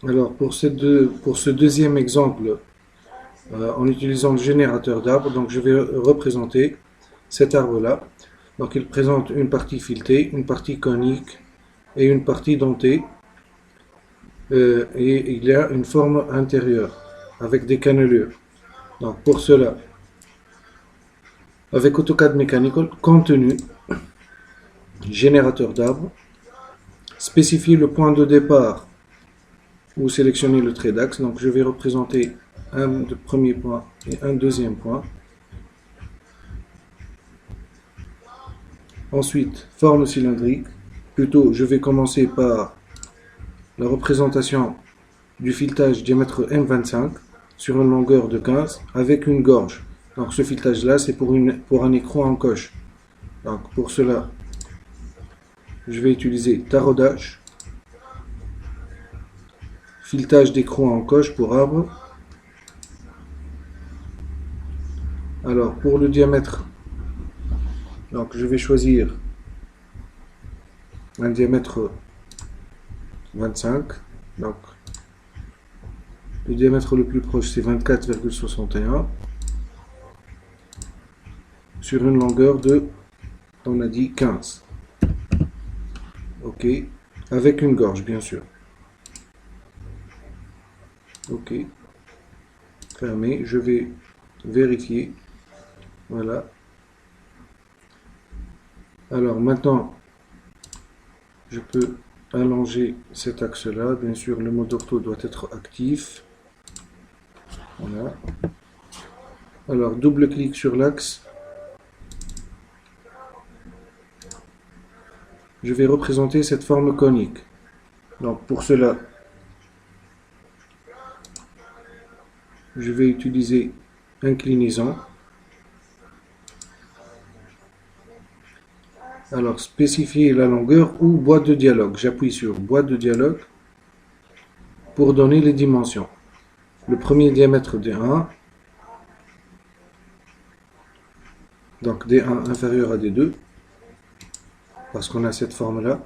Alors, pour ce deuxième exemple, en utilisant le générateur d'arbres, donc je vais représenter cet arbre-là. Donc, il présente une partie filetée, une partie conique et une partie dentée. Et il y a une forme intérieure avec des cannelures. Donc, pour cela, avec AutoCAD Mechanical, contenu, générateur d'arbres, spécifier le point de départ ou sélectionner le trait d'axe. Donc, je vais représenter un premier point et un deuxième point. Ensuite, forme cylindrique. Plutôt, je vais commencer par la représentation du filetage diamètre M25 sur une longueur de 15 avec une gorge. Donc ce filetage-là, c'est pour un écrou en coche. Donc pour cela, je vais utiliser taraudage, filetage d'écrou en coche pour arbre. Alors pour le diamètre, donc je vais choisir un diamètre 25. Donc le diamètre le plus proche c'est 24,61 sur une longueur de, on a dit 15. Ok, avec une gorge bien sûr. Ok, fermé, je vais vérifier. Voilà. Alors maintenant, je peux allonger cet axe-là. Bien sûr, le mode ortho doit être actif. Voilà. Alors, double-clic sur l'axe. Je vais représenter cette forme conique. Donc, pour cela, je vais utiliser inclinaison. Alors, spécifier la longueur ou boîte de dialogue. J'appuie sur boîte de dialogue pour donner les dimensions. Le premier diamètre D1, donc D1 inférieur à D2, parce qu'on a cette forme-là.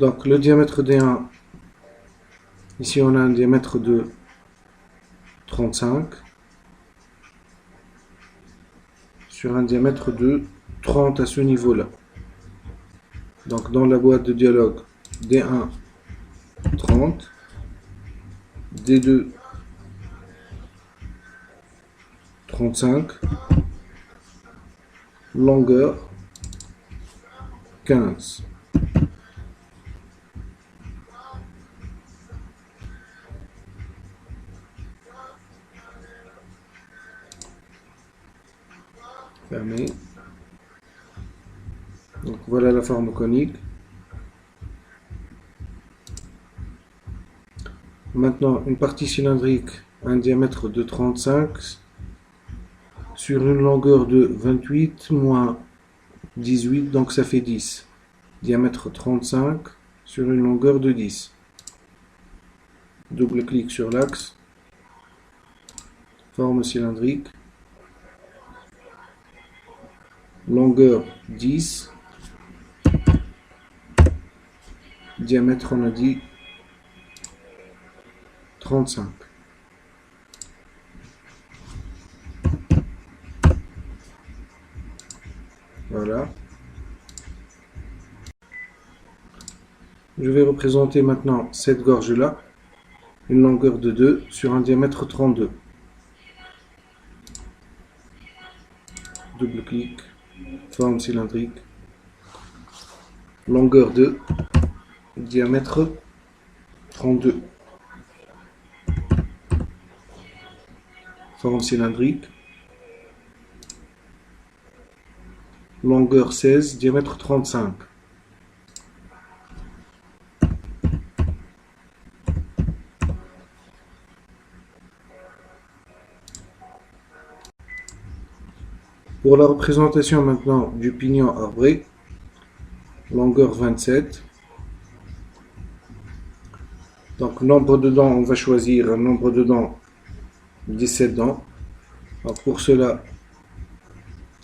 Donc le diamètre D1, ici on a un diamètre de 35 sur un diamètre de 30 à ce niveau-là. Donc dans la boîte de dialogue, D1 30, D2 35, longueur 15. Fermé. Donc voilà la forme conique. Maintenant une partie cylindrique, un diamètre de 35 sur une longueur de 28 moins 18, donc ça fait 10. Diamètre 35 sur une longueur de 10. Double-clic sur l'axe. Forme cylindrique. Longueur 10. Diamètre, on a dit 35. Voilà. Je vais représenter maintenant cette gorge-là. Une longueur de 2 sur un diamètre 32. Double-clic. Forme cylindrique. Longueur 2. Diamètre 32. Forme cylindrique. Longueur 16, diamètre 35. Pour la représentation maintenant du pignon arbré, longueur 27. Donc nombre de dents, on va choisir un nombre de dents 17 dents. Alors pour cela,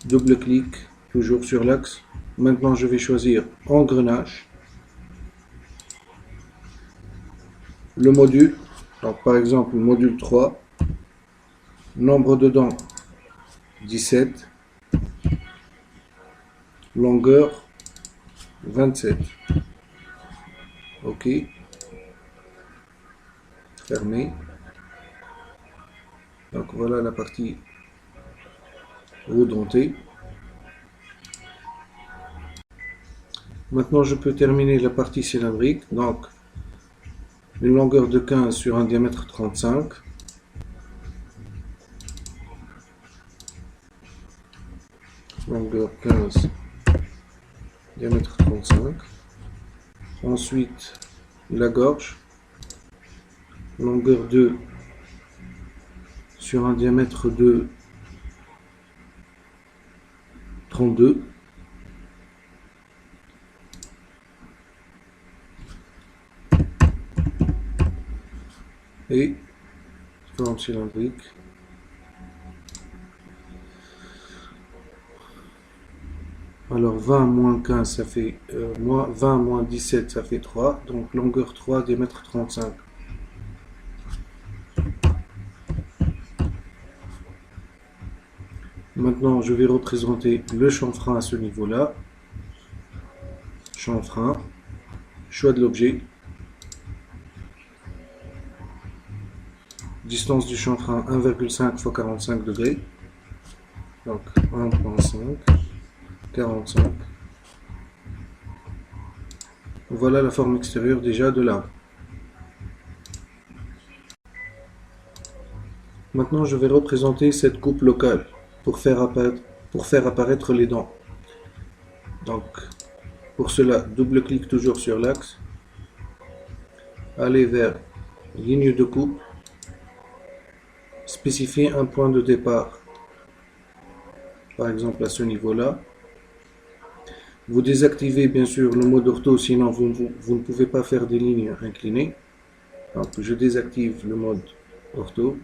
double-clic, toujours sur l'axe. Maintenant je vais choisir engrenage. le module. Donc par exemple, module 3, nombre de dents 17, longueur 27. OK, fermé. Donc voilà la partie redentée. Maintenant, je peux terminer la partie cylindrique. Donc, une longueur de 15 sur un diamètre 35. Longueur 15, diamètre 35. Ensuite, la gorge. Longueur 2 sur un diamètre de 32. Et forme cylindrique. Alors 20 moins 15 ça fait 20 moins 17 ça fait 3. Donc longueur 3, diamètre 35. Maintenant je vais représenter le chanfrein à ce niveau-là. Chanfrein. Choix de l'objet. Distance du chanfrein 1,5 x 45 degrés. Donc 1,5, 45. Voilà la forme extérieure déjà de l'arbre. Maintenant je vais représenter cette coupe locale pour faire apparaître les dents. Donc pour cela, double-clic toujours sur l'axe. Aller vers ligne de coupe. Spécifier un point de départ. Par exemple à ce niveau-là. Vous désactivez bien sûr le mode ortho, sinon vous ne pouvez pas faire des lignes inclinées. Donc je désactive le mode ortho.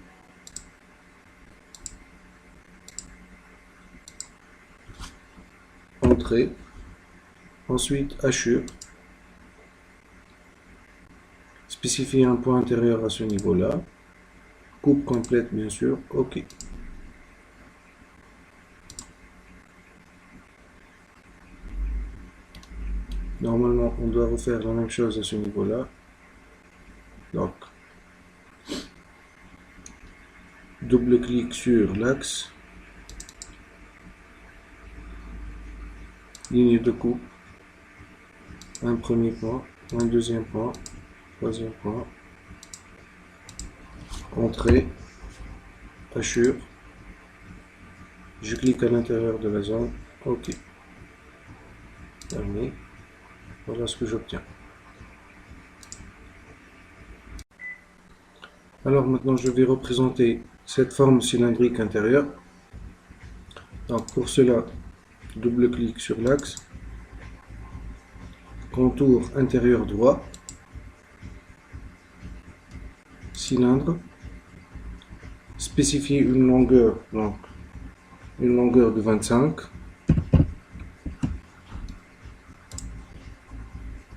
Entrée. Ensuite hachure. Spécifier un point intérieur à ce niveau-là. Coupe complète bien sûr. OK. Normalement, on doit refaire la même chose à ce niveau-là. Donc, double-clic sur l'axe. Ligne de coupe. Un premier point, un deuxième point, troisième point. Entrée. Hachure. Je clique à l'intérieur de la zone. OK. Terminé. Voilà ce que j'obtiens. Alors maintenant je vais représenter cette forme cylindrique intérieure. Donc pour cela, double-clic sur l'axe. Contour intérieur droit. Cylindre. Spécifier une longueur, donc une longueur de 25.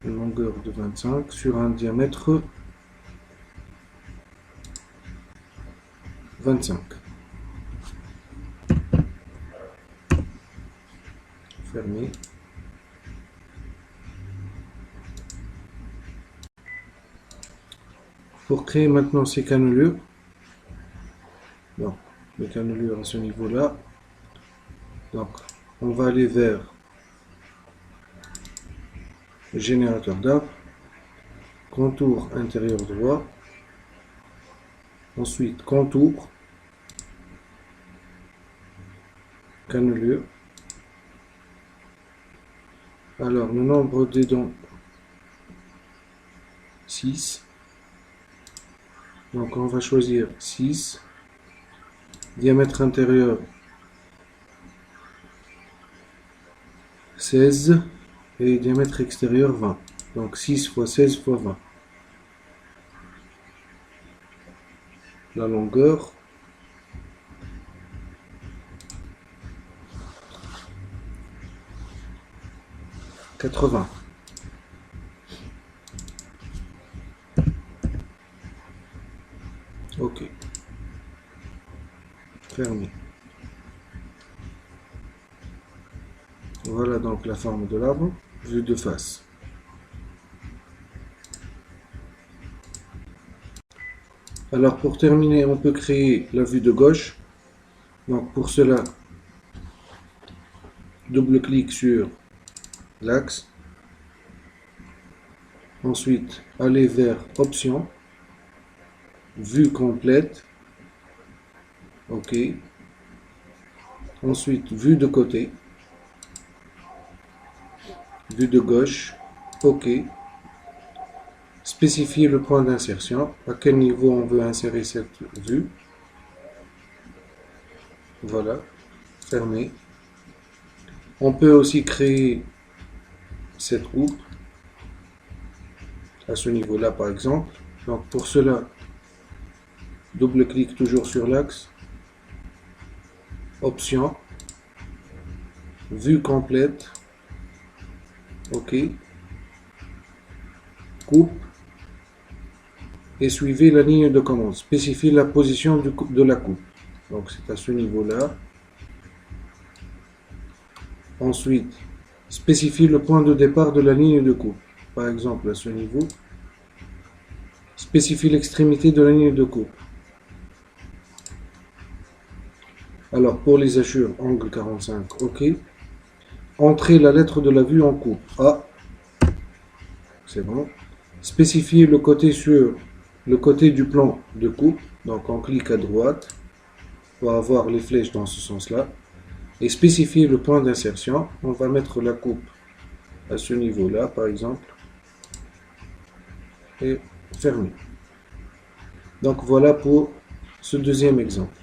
Une longueur de 25 sur un diamètre 25. Fermé. Pour créer maintenant ces cannelures, donc les cannelures à ce niveau-là, donc on va aller vers le générateur d'arbre, contour intérieur droit, ensuite contour, cannelure. Alors le nombre des dents 6. Donc on va choisir 6. Diamètre intérieur 16 et diamètre extérieur 20. Donc 6 fois 16 fois 20. La longueur 80. fermé. Voilà donc la forme de l'arbre, vue de face. Alors pour terminer, on peut créer la vue de gauche. Donc pour cela, double-clic sur l'axe. Ensuite, aller vers Options, Vue complète. OK. Ensuite, vue de côté. Vue de gauche. OK. Spécifier le point d'insertion. À quel niveau on veut insérer cette vue. Voilà. Fermé. On peut aussi créer cette coupe. À ce niveau-là, par exemple. Donc pour cela, double-clic toujours sur l'axe. Options. Vue complète. OK. Coupe. Et suivez la ligne de commande. Spécifiez la position de la coupe. Donc c'est à ce niveau-là. Ensuite, spécifiez le point de départ de la ligne de coupe. Par exemple, à ce niveau. Spécifiez l'extrémité de la ligne de coupe. Alors, pour les hachures, angle 45, OK. Entrez la lettre de la vue en coupe. A. C'est bon. Spécifiez le côté sur le côté du plan de coupe. Donc, on clique à droite pour avoir les flèches dans ce sens-là. Et spécifier le point d'insertion. On va mettre la coupe à ce niveau-là, par exemple. Et fermer. Donc, voilà pour ce deuxième exemple.